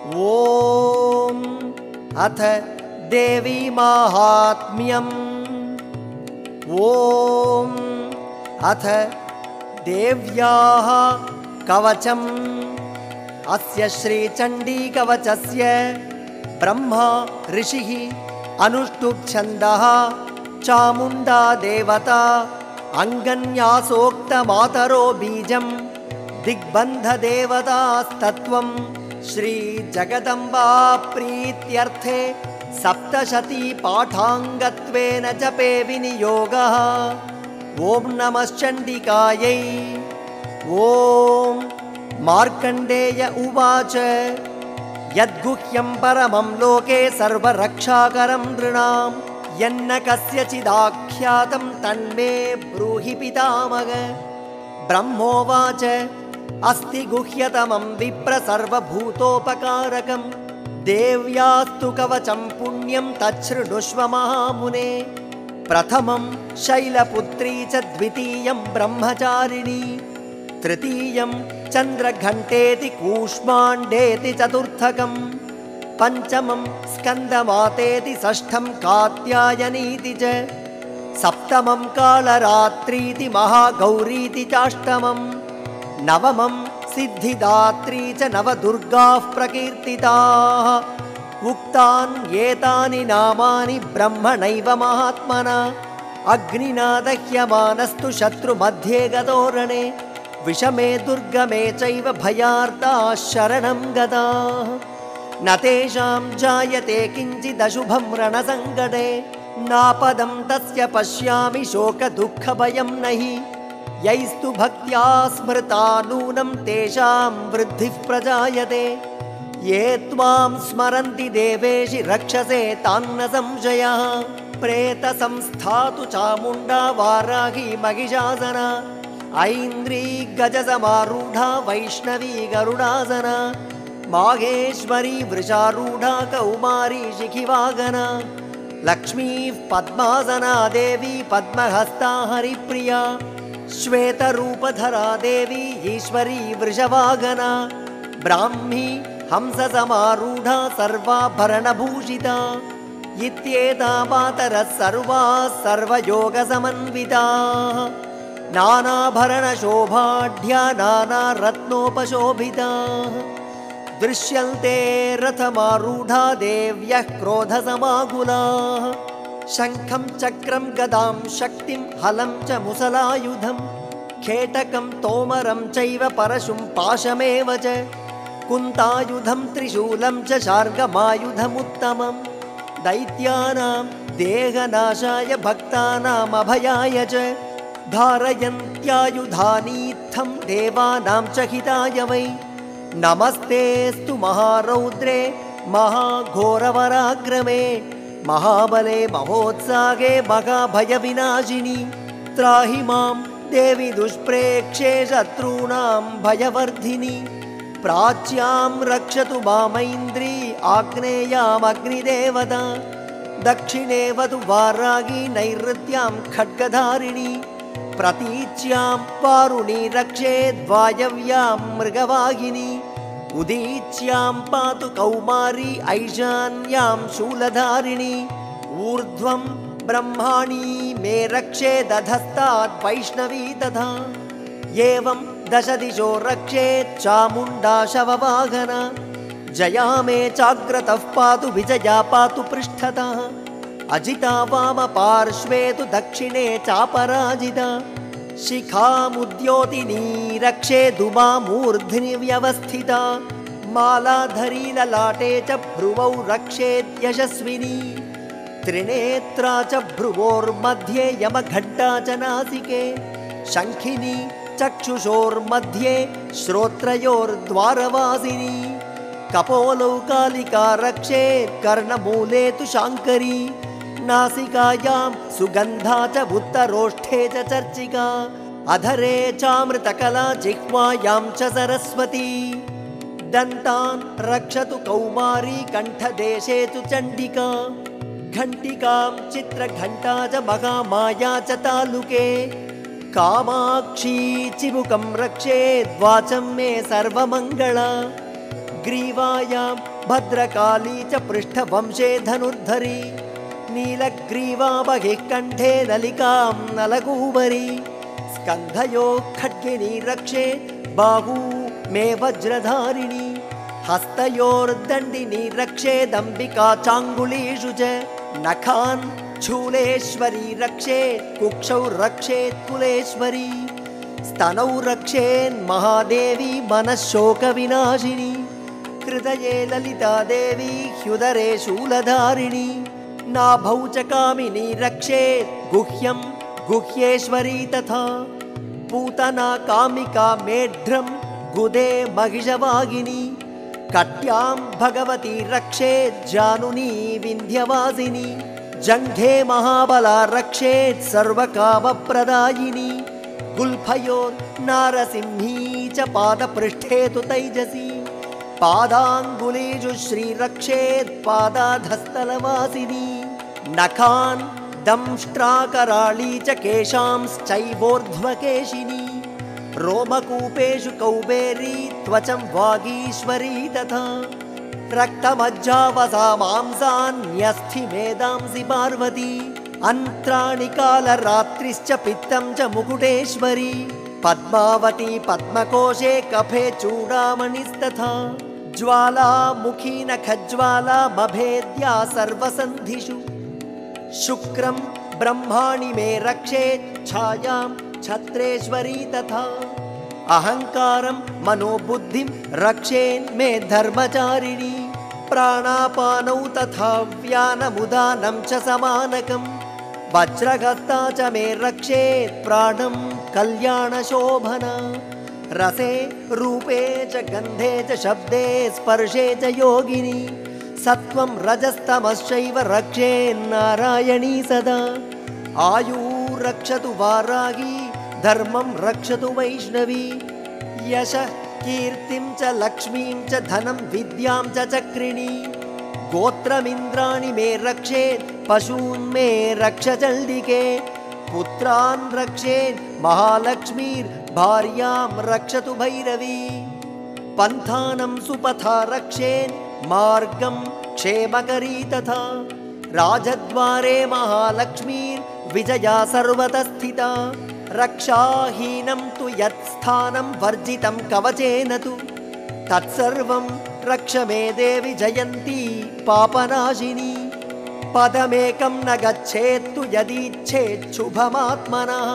ॐ अथ देवी माहात्म्यम्। ॐ अथ देव्याः कवचम्। अस्य श्रीचण्डीकवचस्य ब्रह्मा ऋषिः अनुष्टुप् छन्दः चामुण्डा देवता अङ्गन्यासोक्तमातरो बीजं दिग्बन्धदेवतास्तत्त्वं श्रीजगदम्बा प्रीत्यर्थे सप्तशती पाठाङ्गत्वेन जपे विनियोगः। ॐ नमश्चण्डिकायै। ॐ मार्कण्डेय उवाच यद्गुह्यं परमं लोके सर्वरक्षाकरं नृणां यन्न कस्यचिदाख्यातं तन्मे ब्रूहि पितामह। ब्रह्मोवाच अस्ति गुह्यतमं विप्र सर्वभूतोपकारकं देव्यास्तु कवचं पुण्यं तच्छृणुष्व महामुने। प्रथमं शैलपुत्री च द्वितीयं ब्रह्मचारिणी तृतीयं चन्द्रघण्टेति कूष्माण्डेति चतुर्थकं पञ्चमं स्कन्दमातेति षष्ठं कात्यायनीति च सप्तमं कालरात्रीति महागौरीति चाष्टमं नवमं सिद्धिदात्री च नवदुर्गाः प्रकीर्तिताः। उक्तानि एतानि नामानि ब्रह्मणैव महात्मना अग्निना दह्यमानस्तु शत्रुमध्ये गतोरणे विषमे दुर्गमे चैव भयार्ताः शरणं गताः। न तेषां जायते किञ्चिदशुभं रणसङ्कटे नापदं तस्य पश्यामि शोकदुःखभयं नहि। यैस्तु भक्त्या स्मृता नूनं तेषां वृद्धिः प्रजायते। ये त्वां स्मरन्ति देवेशि रक्षसे तान्न संशयः। प्रेतसंस्थातु चामुण्डा वाराही महिषासना ऐन्द्री गजसमारूढा वैष्णवी गरुडासना माहेश्वरी वृषारूढा कौमारी शिखिवागना लक्ष्मीः पद्मासना देवी पद्महस्ता हरिप्रिया श्वेतरूपधरा देवी ईश्वरी वृषवागना ब्राह्मी हंससमारूढा सर्वाभरणभूषिता इत्येता मातरः सर्वाः सर्वयोगसमन्विताः नानाभरणशोभाढ्या नानारत्नोपशोभिताः। दृश्यन्ते रथमारूढा देव्यः क्रोधसमाकुलाः शङ्खं चक्रं गदां शक्तिं हलं च मुसलायुधं खेटकं तोमरं चैव परशुं पाशमेव च कुन्तायुधं त्रिशूलं च शार्ङ्गमायुधमुत्तमं दैत्यानां देहनाशाय भक्तानाम् अभयाय च धारयन्त्यायुधानीत्थं देवानां च हिताय वै। नमस्तेऽस्तु महारौद्रे महाघोरवराग्रमे महाबले महोत्साहे महाभयविनाशिनि त्राहि मां देवि दुष्प्रेक्षे शत्रूणां भयवर्धिनि प्राच्यां रक्षतु मामैन्द्री आग्नेयामग्निदेवता दक्षिणे वतु वारागी नैऋत्यां खड्गधारिणी प्रतीच्यां वारुणी रक्षेद्वायव्यां मृगवाहिनी उदीच्यां पातु कौमारी ऐशान्यां शूलधारिणी ऊर्ध्वं ब्रह्माणी मे रक्षेदधस्ताद् वैष्णवी तथा एवं दश दिशो रक्षेत् चामुण्डा शववाहना जया मे चाग्रतः पातु विजया पातु पृष्ठतः अजिता वामपार्श्वे तु दक्षिणे चापराजिता शिखामुद्योतिनी रक्षेदुमामूर्ध्नि व्यवस्थिता मालाधरी ललाटे च भ्रुवौ रक्षेद्यशस्विनी त्रिनेत्रा च भ्रुवोर्मध्ये यमघण्टा च नासिके शङ्खिनी चक्षुषोर्मध्ये श्रोत्रयोर्द्वारवासिनी कपोलौ कालिका रक्षेत् कर्णमूले तु शाङ्करी नासिकायां सुगन्धा च उत्तरोष्ठे च चर्चिका अधरे चामृतकला जिह्वायां च सरस्वती दन्तान् रक्षतु कौमारी कण्ठदेशे तु चण्डिका घण्टिकां चित्रघण्टा च महामाया च तालुके कामाक्षी चिबुकं रक्षेद्वाचं मे सर्वमङ्गला ग्रीवायां भद्रकाली च पृष्ठवंशे धनुर्धरी नीलग्रीवा बहिः कण्ठे ललिकां नलगूबरी स्कन्धयोः खड्गिनी रक्षे बाहू मे वज्रधारिणी हस्तयोर्दण्डिनी रक्षेदम्बिका चाङ्गुलीषु च नखान् शूलेश्वरी रक्षेत् कुक्षौ रक्षेत् कुलेश्वरी स्तनौ रक्षेन्महादेवी मनःशोकविनाशिनी हृदये ललिता देवी ह्युदरे शूलधारिणी नाभौ च कामिनी रक्षेत् गुह्यं गुह्येश्वरी तथा पूतना कामिका मेढ्रं गुदे महिषवागिनी कट्यां भगवती रक्षेत् जानुनी विन्ध्यवासिनी जङ्घे महाबला रक्षेत् सर्वकामप्रदायिनी गुल्फयोर् नारसिंही च पादपृष्ठे तु तैजसी पादाङ्गुलीषु श्रीरक्षेत् पादाधस्तलवासिनी नखान् दंष्ट्राकराळी च केशांश्चैवोर्ध्वकेशिनी रोमकूपेषु कौबेरी त्वचं वागीश्वरी तथा रक्तमज्जावसा मांसान्यस्थिमेदांसि पार्वती अन्त्राणि कालरात्रिश्च पित्तं च मुकुटेश्वरी पद्मावती पद्मकोशे कफे चूडामणिस्तथा ज्वालामुखी नखज्वाला मभेद्या सर्वसन्धिषु शुक्रं ब्रह्माणि मे रक्षेत् छायां छत्रेश्वरी तथा अहङ्कारं मनोबुद्धिं रक्षेन्मे धर्मचारिणी प्राणापानौ तथा व्यानमुदानं च समानकं वज्रहस्ता च मे रक्षेत् प्राणं कल्याणशोभना रसे रूपे च गन्धे च शब्दे स्पर्शे च योगिनी सत्वं रजस्तमश्चैव रक्षेन्नारायणी सदा आयुरक्षतु वारागी धर्मं रक्षतु वैष्णवी यशः कीर्तिं च लक्ष्मीं च धनं विद्यां च चक्रिणी गोत्रमिन्द्राणि मे रक्षेत् पशून् मे रक्ष चण्डिके पुत्रान् रक्षेत् महालक्ष्मीर्भार्यां रक्षतु भैरवी पन्थानं सुपथा रक्षेन् मार्गं क्षेमकरी तथा राजद्वारे महालक्ष्मीर्विजया सर्वतः स्थिता रक्षाहीनं तु यत्स्थानं वर्जितं कवचेन तु तत्सर्वं रक्ष मे देवि जयन्ती पापनाशिनी पदमेकं न गच्छेत्तु यदीच्छेच्छुभमात्मनः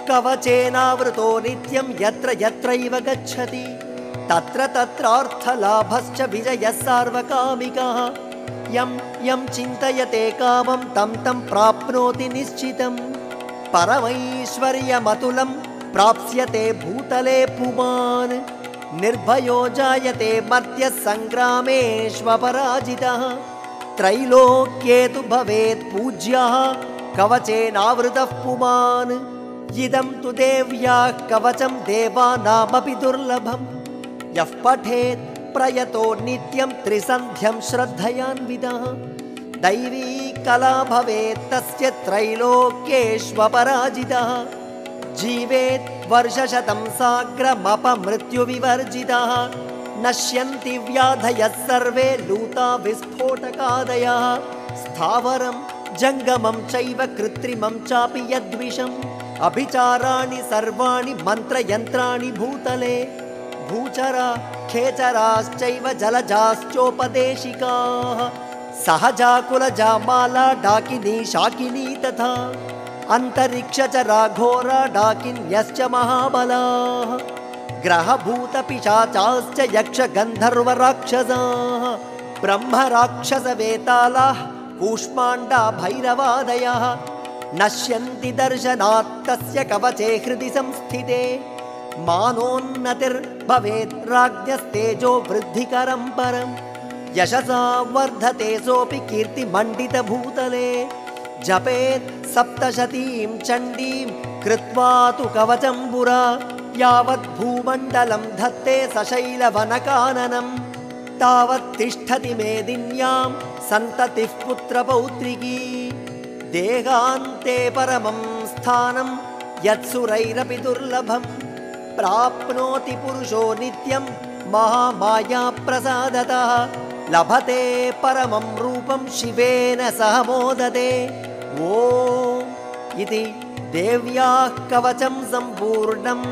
कवचेनावृतो नित्यं यत्र यत्रैव गच्छति तत्र तत्रार्थलाभश्च विजयः सार्वकामिकः यं यं चिन्तयते कामं तं तं प्राप्नोति निश्चितम् परमैश्वर्यमतुलं प्राप्स्यते भूतले पुमान् निर्भयो जायते मर्त्यः सङ्ग्रामेष्वपराजितः त्रैलोक्ये तु भवेत् पूज्यः कवचेनावृतः पुमान् इदं तु देव्याः कवचं देवानामपि दुर्लभम् यः पठेत् प्रयतो नित्यं त्रिसन्ध्यं श्रद्धयान्वितः दैवी कला भवेत् तस्य त्रैलोक्येष्वपराजितः जीवेत् वर्षशतं साग्रमपमृत्युविवर्जितः नश्यन्ति व्याधयः सर्वे लूता विस्फोटकादयः स्थावरं जङ्गमं चैव कृत्रिमं चापि यद्विषम् अभिचाराणि सर्वाणि मन्त्रयन्त्राणि भूतले भूचरा खेचराश्चैव जलजाश्चोपदेशिकाः सहजाकुलजा माला डाकिनी शाकिनी तथा अन्तरिक्षचरा घोरा डाकिन्यश्च महाबलाः ग्रहभूतपिशाचाश्च यक्षगन्धर्वराक्षसाः ब्रह्मराक्षसवेतालाः कूष्माण्डा भैरवादयः नश्यन्ति दर्शनात् तस्य कवचे हृदि संस्थिते मानोन्नतिर्भवेत् राज्ञस्तेजो वृद्धिकरं परं यशसा वर्धते सोऽपि कीर्तिमण्डितभूतले जपेत् सप्तशतीं चण्डीं कृत्वा तु कवचं पुरा यावत् भूमण्डलं धत्ते सशैलवनकाननं तावत् तिष्ठति मेदिन्यां सन्ततिः पुत्रपौत्रिकी देहान्ते परमं स्थानं यत्सुरैरपि दुर्लभं प्राप्नोति पुरुषो नित्यं महामायाप्रसादतः लभते परमं रूपं शिवेन सह मोदते। ॐ इति देव्याः कवचं सम्पूर्णम्।